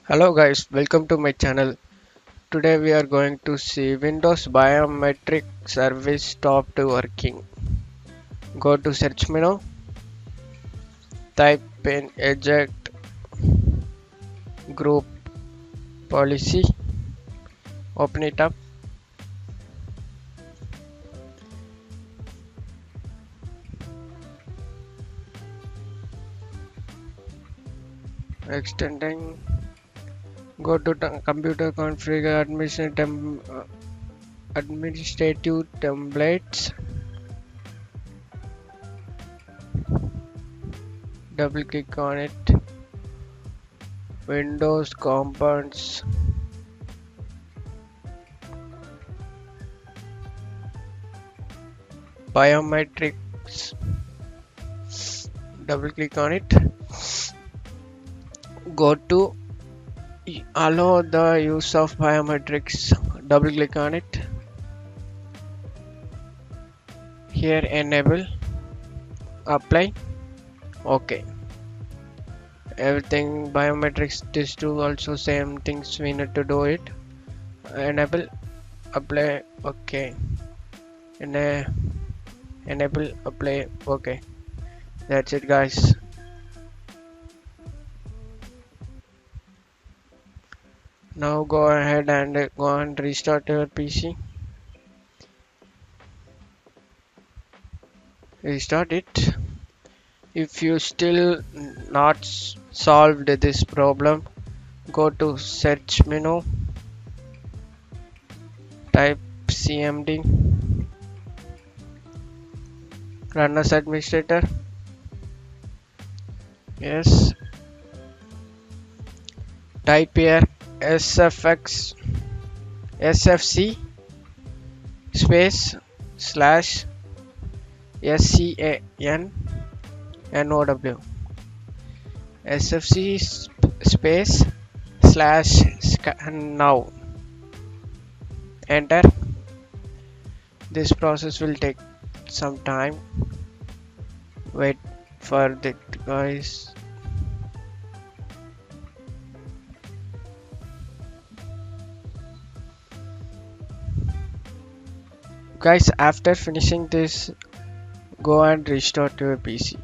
Hello guys, welcome to my channel. Today we are going to see Windows Biometric Service stopped working. Go to search menu, type in eject group policy, open it up. Extending, go to computer configure administrative templates, double click on it, Windows components, biometrics, double click on it, go to allow the use of biometrics, double click on it, here enable, apply, okay. Everything biometrics, this do also same things we need to do it, enable, apply, okay, enable, apply, okay. That's it guys. Now go ahead and go and restart your PC. Restart it. If you still not solved this problem, go to search menu, type cmd, run as administrator. Yes. Type here sfc space slash scannow sfc space slash scannow, enter. This process will take some time, wait for it guys. Guys, after finishing this, go and restart your PC.